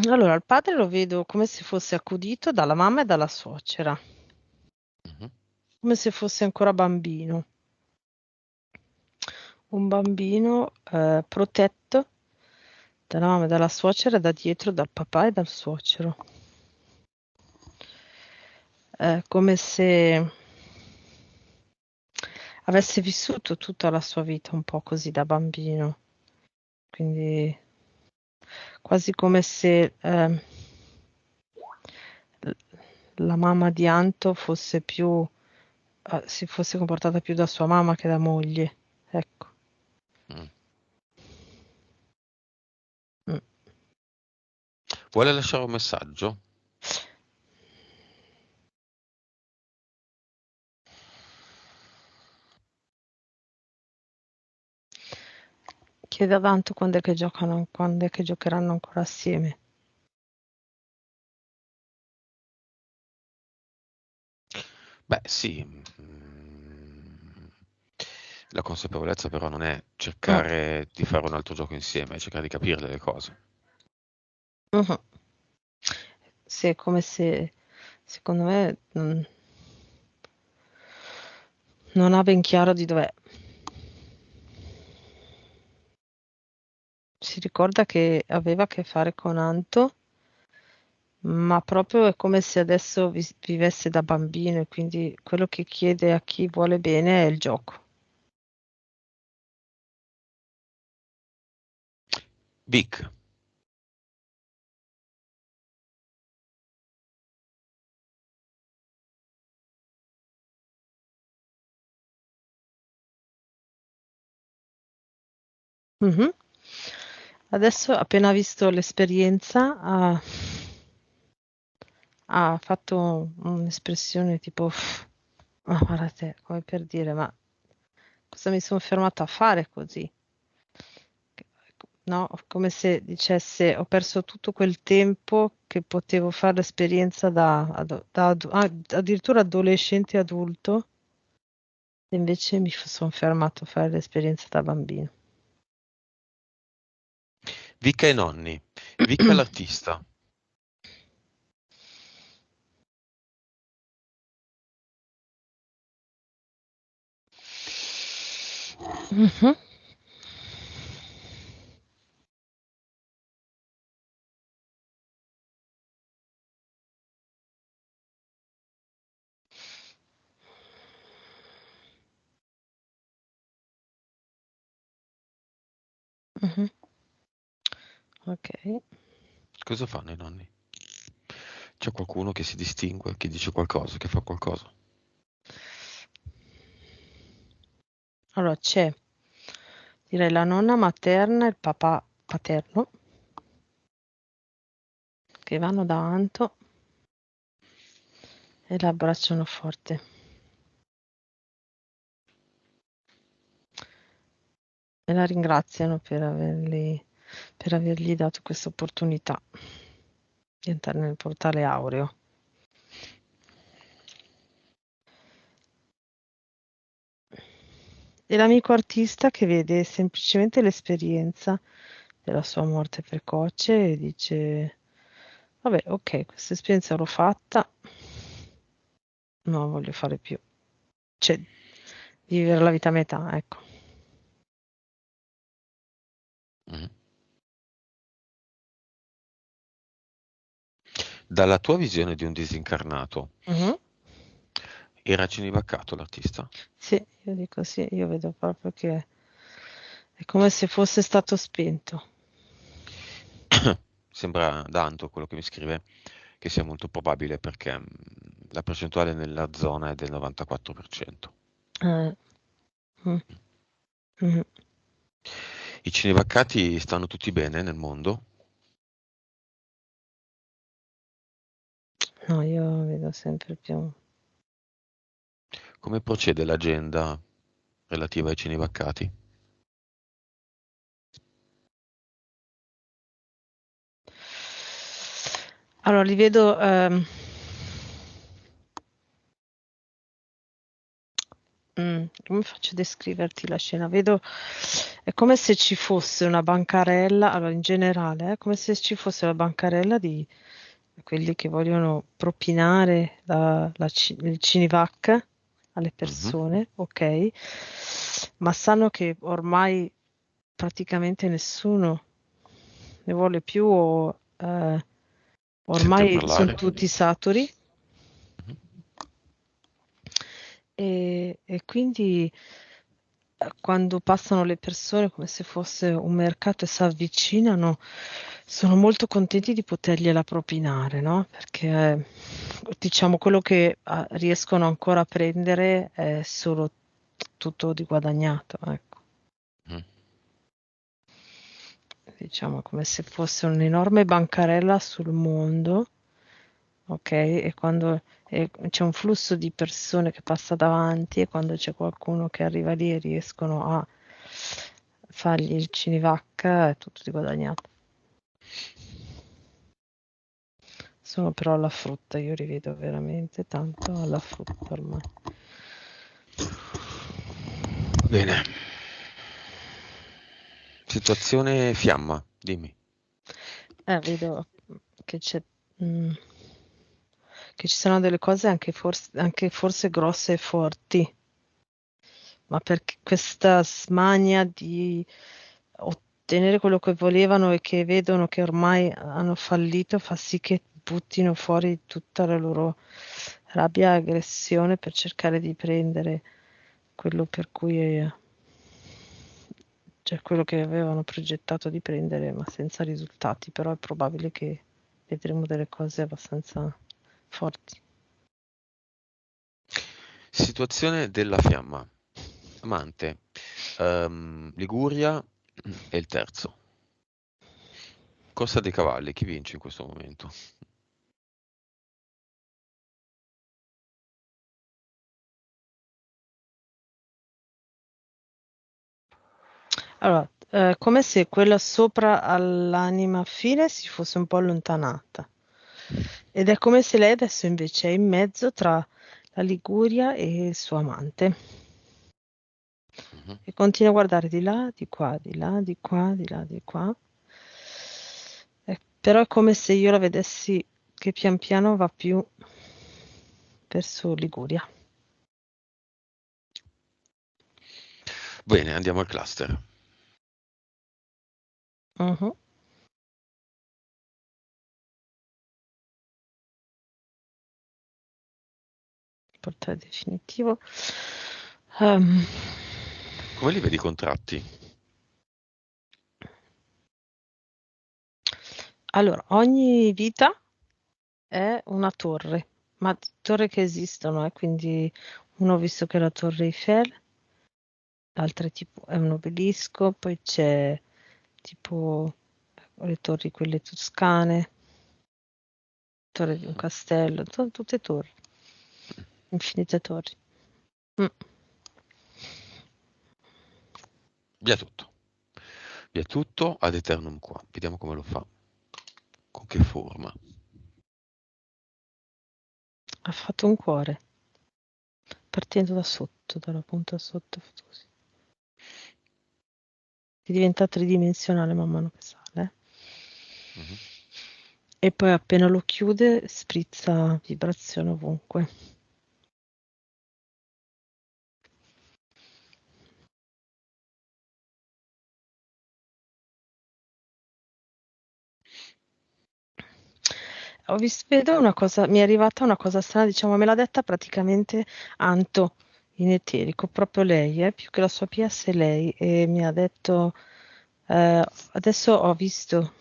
Allora, il padre lo vedo come se fosse accudito dalla mamma e dalla suocera, Mhm. come se fosse ancora bambino. Un bambino protetto dalla mamma e dalla suocera, da dietro dal papà e dal suocero. Come se avesse vissuto tutta la sua vita un po' così da bambino. Quindi quasi come se la mamma di Anto fosse più, si fosse comportata più da sua mamma che da moglie. Ecco. Mm. Mm. Vuole lasciare un messaggio? Chiede a Anto quando è che giocano, quando è che giocheranno ancora assieme. Beh, sì. La consapevolezza però non è Mm. cercare di fare un altro gioco insieme, è cercare di capirle le cose. Mhm. Sì, è come se, secondo me, non ha ben chiaro di dov'è. Si ricorda che aveva a che fare con Anto, ma proprio è come se adesso vivesse da bambino e quindi quello che chiede a chi vuole bene è il gioco. Vic, Mhm. Adesso, appena visto l'esperienza, ha fatto un'espressione tipo, ma guarda te, come per dire, ma cosa mi sono fermato a fare così? No, come se dicesse ho perso tutto quel tempo che potevo fare l'esperienza addirittura adolescente e adulto, e invece mi sono fermato a fare l'esperienza da bambino. Vic ai nonni, Vic all'artista. Mhm, mhm. Ok. Cosa fanno i nonni? C'è qualcuno che si distingue, che dice qualcosa, che fa qualcosa? Allora c'è, direi, la nonna materna e il papà paterno che vanno da Anto e l'abbracciano forte e la ringraziano per avergli dato questa opportunità di entrare nel portale aureo. E l'amico artista che vede semplicemente l'esperienza della sua morte precoce e dice: vabbè, ok, questa esperienza l'ho fatta, non la voglio fare più. Cioè, vivere la vita a metà, ecco. Mhm. Dalla tua visione di un disincarnato, Mhm. era cinivaccato l'artista? Sì, io dico sì, io vedo proprio che è come se fosse stato spento. Sembra Danto quello che mi scrive che sia molto probabile perché la percentuale nella zona è del 94%. Eh, mm, mhm. I cinevaccati stanno tutti bene nel mondo? No, io vedo sempre più. Come procede l'agenda relativa ai cinevaccati? Allora, li vedo, come faccio a descriverti la scena? Vedo, è come se ci fosse una bancarella, allora in generale, è come se ci fosse la bancarella di quelli che vogliono propinare il Cinivac alle Mhm. persone, ok? Ma sanno che ormai praticamente nessuno ne vuole più o Sentiamo ormai sono parlare. tutti saturi Mhm. e quindi quando passano le persone come se fosse un mercato e si avvicinano, sono molto contenti di potergliela propinare, no? Perché diciamo quello che riescono ancora a prendere è solo tutto di guadagnato, ecco. Mhm. Diciamo come se fosse un'enorme bancarella sul mondo, ok? E quando c'è un flusso di persone che passa davanti e quando c'è qualcuno che arriva lì e riescono a fargli il cinivacca, è tutto di guadagnato. Sono però alla frutta, io rivedo veramente tanto alla frutta ormai. Bene. Situazione fiamma, dimmi. Vedo che c'è mm, che ci sono delle cose anche forse grosse e forti, ma perché questa smania di ottenere quello che volevano e che vedono che ormai hanno fallito fa sì che buttino fuori tutta la loro rabbia e aggressione per cercare di prendere quello per cui cioè quello che avevano progettato di prendere, ma senza risultati, però è probabile che vedremo delle cose abbastanza forti. Situazione della fiamma. Amante. Liguria è il terzo. Corsa dei cavalli, chi vince in questo momento? Allora, come se quella sopra all'anima fine si fosse un po' allontanata. Ed è come se lei adesso invece è in mezzo tra la Liguria e il suo amante. Mhm. E continua a guardare di là, di qua, di là, di qua, di là, di qua. Però è come se io la vedessi che pian piano va più verso Liguria. Bene, andiamo al cluster. Mhm. Portale definitivo. Ehm, Come li vedi i contratti? allora, ogni vita è una torre, ma torre che esistono, quindi uno ho visto che è la Torre Eiffel, l'altra è tipo è un obelisco, poi c'è tipo le torri quelle toscane, torre di un castello, tutte torri, infinite torri. Mm. Via tutto. Via tutto ad eternum qua. Vediamo come lo fa. Con che forma. Ha fatto un cuore, partendo da sotto, dalla punta sotto, così. Diventa tridimensionale man mano che sale. Mhm. E poi appena lo chiude sprizza vibrazione ovunque. Vedo una cosa, mi è arrivata una cosa strana, diciamo, me l'ha detta praticamente Anto in eterico, proprio lei, più che la sua PS lei, e mi ha detto, adesso ho visto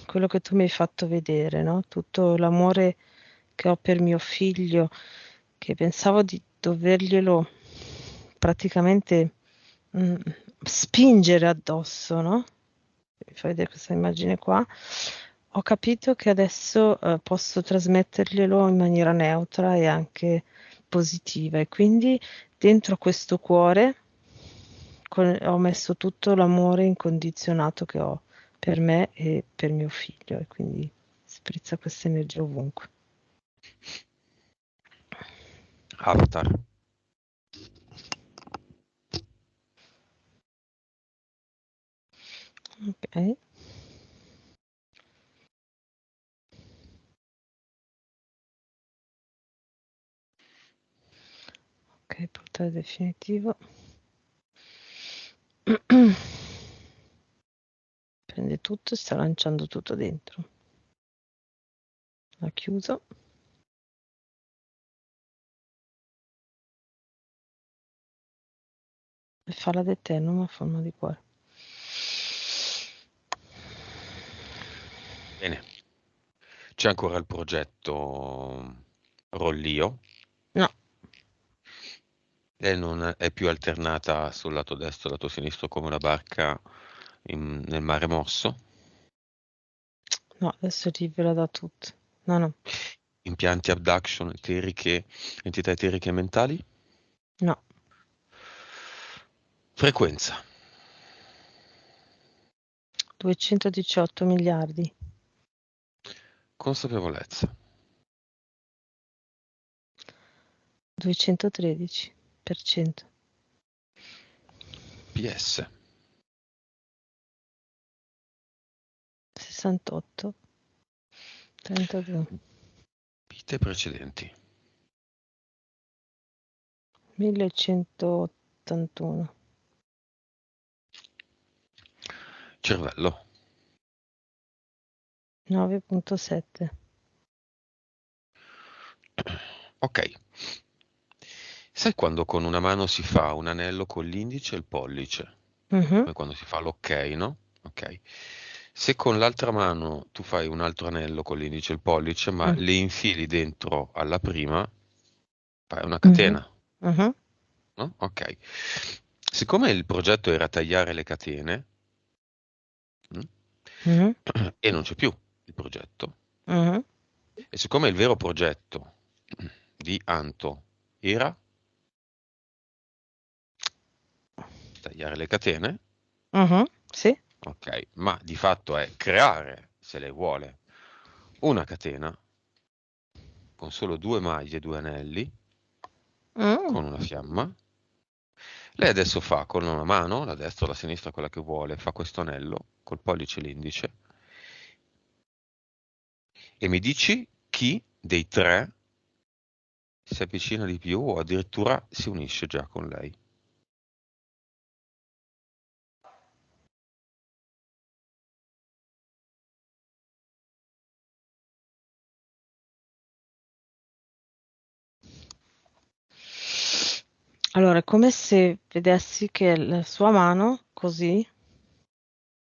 quello che tu mi hai fatto vedere, no? Tutto l'amore che ho per mio figlio, che pensavo di doverglielo praticamente mm, spingere addosso, no? Mi fai vedere questa immagine qua. Ho capito che adesso posso trasmetterglielo in maniera neutra e anche positiva e quindi dentro questo cuore ho messo tutto l'amore incondizionato che ho per me e per mio figlio e quindi sprizza questa energia ovunque. Avatar. Ok. Ok, portale definitivo. Prende tutto e sta lanciando tutto dentro. Ha chiuso. E fa la deternum a forma di cuore. Bene. C'è ancora il progetto Rollio. No. Lei non è più alternata sul lato destro e lato sinistro come una barca nel mare mosso. No, adesso è libera da tutto. No. Impianti abduction, entità eteriche mentali. No. Frequenza. 218 miliardi. Consapevolezza. 213%. PS. 68. 32. Vite precedenti. 1181. Cervello. 9.7. Ok. Sai quando con una mano si fa un anello con l'indice e il pollice? Mhm, Come quando si fa l'ok, no? Ok. Se con l'altra mano tu fai un altro anello con l'indice e il pollice, ma mm, le infili dentro alla prima, fai una mhm, catena, mhm, no? Ok. Siccome il progetto era tagliare le catene, mm, mhm, e non c'è più il progetto, mhm, e siccome il vero progetto di Anto era tagliare le catene, mhm, sì. ok, ma di fatto è creare, se lei vuole, una catena con solo due maglie e due anelli, Mm, con una fiamma. Lei adesso fa con una mano, la destra o la sinistra, quella che vuole, fa questo anello col pollice e l'indice e mi dici chi dei tre si avvicina di più o addirittura si unisce già con lei. Allora, è come se vedessi che la sua mano, così,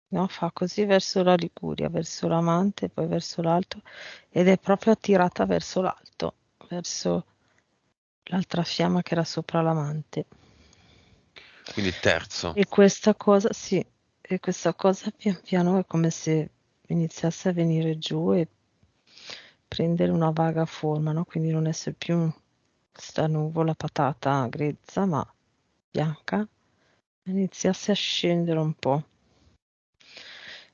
no? Fa così verso la Liguria, verso l'amante, poi verso l'alto, ed è proprio attirata verso l'alto, verso l'altra fiamma che era sopra l'amante. Quindi il terzo. E questa cosa, sì, e questa cosa pian piano è come se iniziasse a venire giù e prendere una vaga forma, no? Quindi non essere più sta nuvola patata grezza, ma bianca, iniziasse a scendere un po'.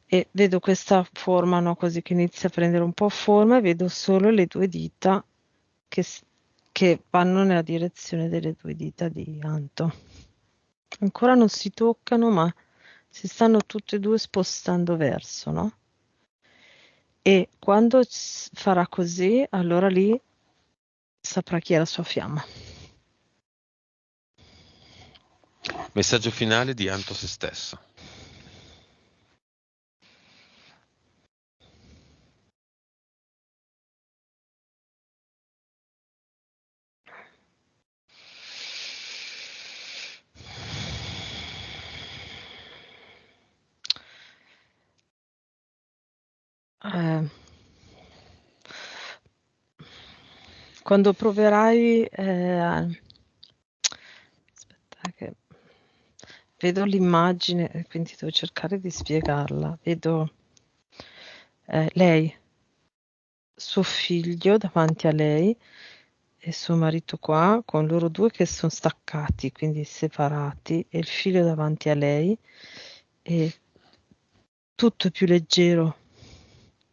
E vedo questa forma, no? Così che inizia a prendere un po' forma e vedo solo le due dita che, che vanno nella direzione delle due dita di Anto. Ancora non si toccano, ma si stanno tutte e due spostando verso, no? E quando farà così, allora lì saprà chi è la sua fiamma. Messaggio finale di Anto se stesso. Eh, quando proverai aspetta che vedo l'immagine, quindi devo cercare di spiegarla. Vedo lei, suo figlio davanti a lei e suo marito qua, con loro due che sono staccati, quindi separati, e il figlio davanti a lei, e tutto è più leggero,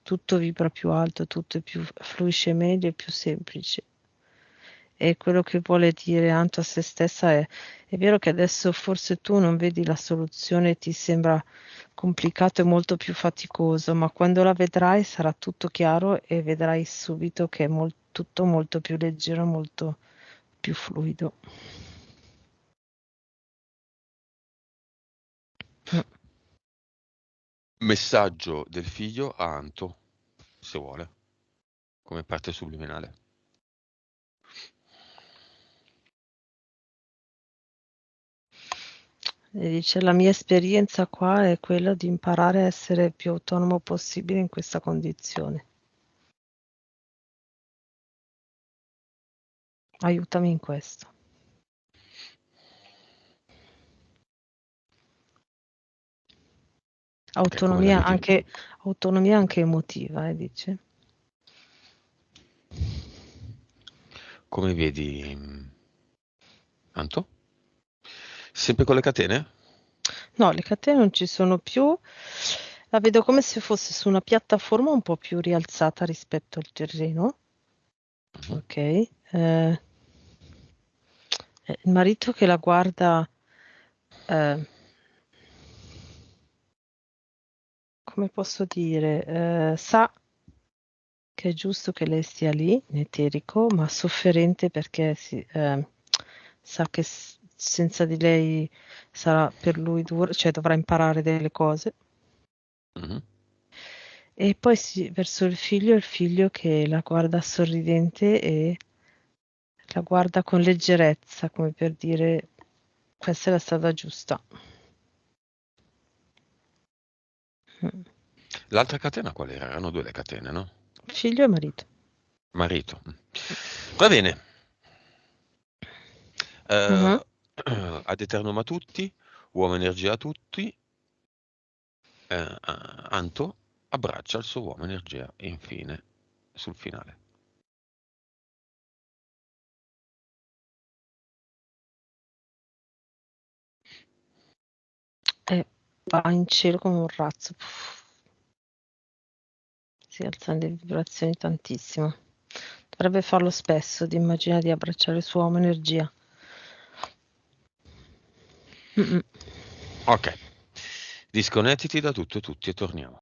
tutto vibra più alto, tutto è più fluisce meglio, è più semplice. E quello che vuole dire Anto a se stessa è vero che adesso forse tu non vedi la soluzione, ti sembra complicato e molto più faticoso, ma quando la vedrai sarà tutto chiaro e vedrai subito che è tutto molto più leggero, molto più fluido. Mm. Messaggio del figlio a Anto, se vuole, come parte subliminale. E dice la mia esperienza qua è quella di imparare a essere più autonomo possibile in questa condizione. Aiutami in questo. Ok, come la vedi? Autonomia anche emotiva, dice. Come vedi, Anto? Sempre con le catene? No, le catene non ci sono più. La vedo come se fosse su una piattaforma un po' più rialzata rispetto al terreno. Mhm. Ok. Il marito che la guarda, come posso dire, sa che è giusto che lei stia lì, in eterico, ma sofferente perché sa che senza di lei sarà per lui duro, cioè dovrà imparare delle cose. Mhm. E poi verso il figlio che la guarda sorridente e la guarda con leggerezza, come per dire questa è la strada giusta. Mm. L'altra catena qual era? Erano due le catene, no? Figlio e marito. Marito. Va bene. Mhm. Eh, ad eternum a tutti, uomo energia a tutti, Anto abbraccia il suo uomo energia e infine, sul finale. E va in cielo come un razzo. Si alzano le vibrazioni tantissimo. Dovrebbe farlo spesso, di immaginare di abbracciare il suo uomo energia. Mm-mm. Ok, disconnettiti da tutto e tutti e torniamo.